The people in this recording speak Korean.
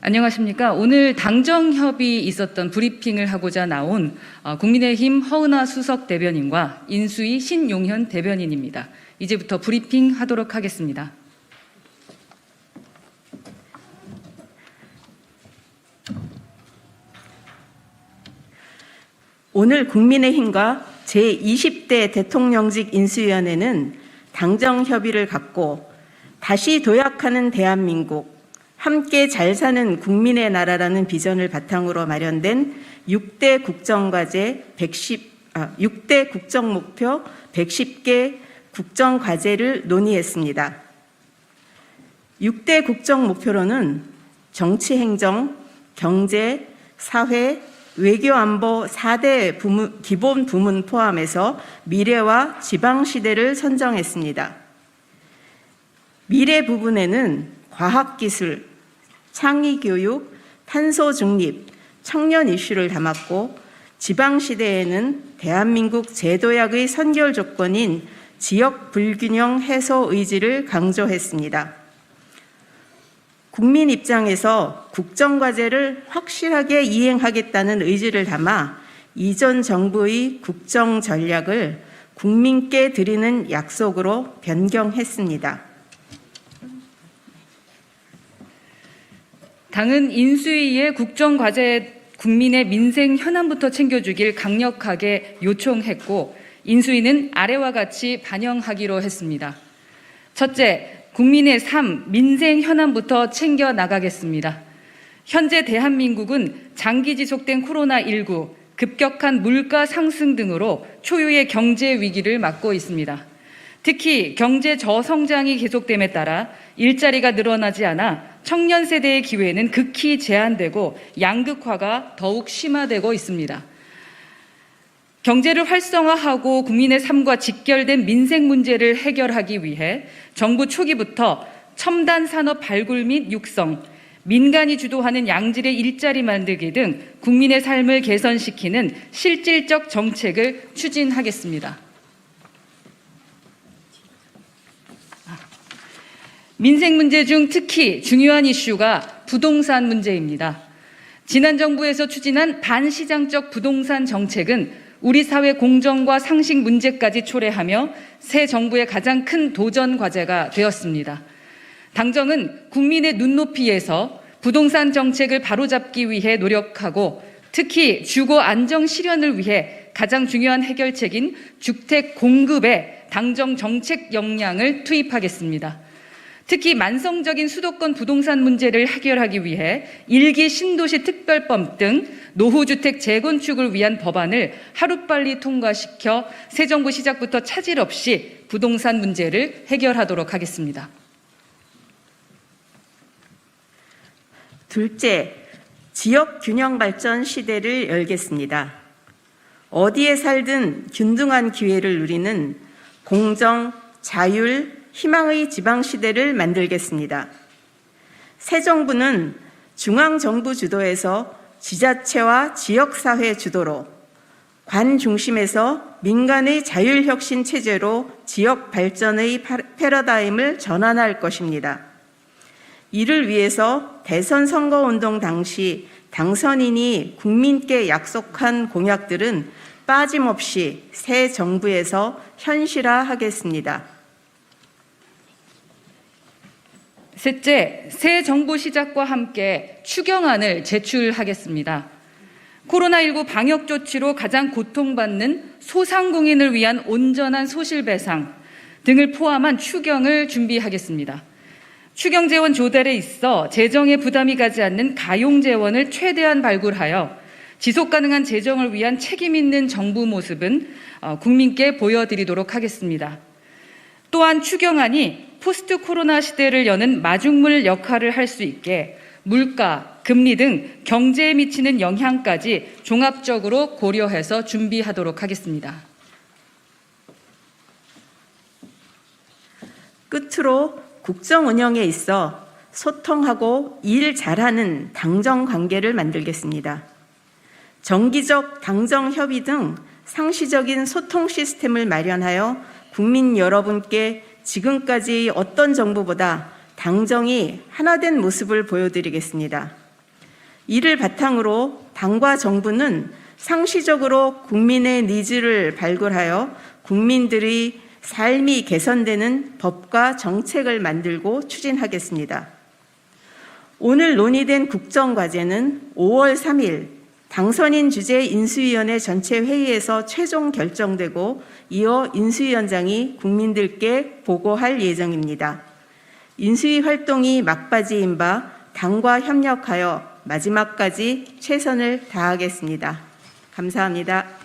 안녕하십니까. 오늘 당정협이 있었던 브리핑을 하고자 나온 국민의힘 허은하 수석 대변인과 인수위 신용현 대변인입니다. 이제부터 브리핑 하도록 하겠습니다. 오늘 국민의힘과 제20대 대통령직 인수위원회는 당정협의를 갖고 다시 도약하는 대한민국, 함께 잘 사는 국민의 나라라는 비전을 바탕으로 마련된 6대 국정목표 110개 국정과제를 논의했습니다. 6대 국정목표로는 정치행정, 경제, 사회, 외교안보 4대 기본 부문 포함해서 미래와 지방시대를 선정했습니다. 미래 부분에는 과학기술, 창의교육, 탄소중립, 청년 이슈를 담았고, 지방시대에는 대한민국 재도약의 선결 조건인 지역 불균형 해소 의지를 강조했습니다. 국민 입장에서 국정과제를 확실하게 이행하겠다는 의지를 담아 이전 정부의 국정 전략을 국민께 드리는 약속으로 변경했습니다. 당은 인수위의 국정과제 국민의 민생 현안부터 챙겨주길 강력하게 요청했고, 인수위는 아래와 같이 반영하기로 했습니다. 첫째, 국민의 삶, 민생 현안부터 챙겨 나가겠습니다. 현재 대한민국은 장기 지속된 코로나19, 급격한 물가 상승 등으로 초유의 경제 위기를 맞고 있습니다. 특히 경제 저성장이 계속됨에 따라 일자리가 늘어나지 않아 청년 세대의 기회는 극히 제한되고 양극화가 더욱 심화되고 있습니다. 경제를 활성화하고 국민의 삶과 직결된 민생 문제를 해결하기 위해 정부 초기부터 첨단 산업 발굴 및 육성, 민간이 주도하는 양질의 일자리 만들기 등 국민의 삶을 개선시키는 실질적 정책을 추진하겠습니다. 민생 문제 중 특히 중요한 이슈가 부동산 문제입니다. 지난 정부에서 추진한 반시장적 부동산 정책은 우리 사회 공정과 상식 문제까지 초래하며 새 정부의 가장 큰 도전 과제가 되었습니다. 당정은 국민의 눈높이에서 부동산 정책을 바로잡기 위해 노력하고, 특히 주거 안정 실현을 위해 가장 중요한 해결책인 주택 공급에 당정 정책 역량을 투입하겠습니다. 특히 만성적인 수도권 부동산 문제를 해결하기 위해 1기 신도시 특별법 등 노후주택 재건축을 위한 법안을 하루빨리 통과시켜 새 정부 시작부터 차질 없이 부동산 문제를 해결하도록 하겠습니다. 둘째, 지역 균형 발전 시대를 열겠습니다. 어디에 살든 균등한 기회를 누리는 공정, 자율, 희망의 지방시대를 만들겠습니다. 새 정부는 중앙정부 주도에서 지자체와 지역사회 주도로, 관 중심에서 민간의 자율혁신 체제로 지역 발전의 패러다임을 전환할 것입니다. 이를 위해서 대선 선거운동 당시 당선인이 국민께 약속한 공약들은 빠짐없이 새 정부에서 현실화하겠습니다. 셋째, 새 정부 시작과 함께 추경안을 제출하겠습니다. 코로나19 방역 조치로 가장 고통받는 소상공인을 위한 온전한 소실배상 등을 포함한 추경을 준비하겠습니다. 추경 재원 조달에 있어 재정에 부담이 가지 않는 가용 재원을 최대한 발굴하여 지속 가능한 재정을 위한 책임 있는 정부 모습은 국민께 보여드리도록 하겠습니다. 또한 추경안이 포스트 코로나 시대를 여는 마중물 역할을 할 수 있게 물가, 금리 등 경제에 미치는 영향까지 종합적으로 고려해서 준비하도록 하겠습니다. 끝으로 국정 운영에 있어 소통하고 일 잘하는 당정 관계를 만들겠습니다. 정기적 당정 협의 등 상시적인 소통 시스템을 마련하여 국민 여러분께 지금까지 어떤 정부보다 당정이 하나된 모습을 보여드리겠습니다. 이를 바탕으로 당과 정부는 상시적으로 국민의 니즈를 발굴하여 국민들의 삶이 개선되는 법과 정책을 만들고 추진하겠습니다. 오늘 논의된 국정과제는 5월 3일 당선인 주재 인수위원회 전체 회의에서 최종 결정되고 이어 인수위원장이 국민들께 보고할 예정입니다. 인수위 활동이 막바지인 바 당과 협력하여 마지막까지 최선을 다하겠습니다. 감사합니다.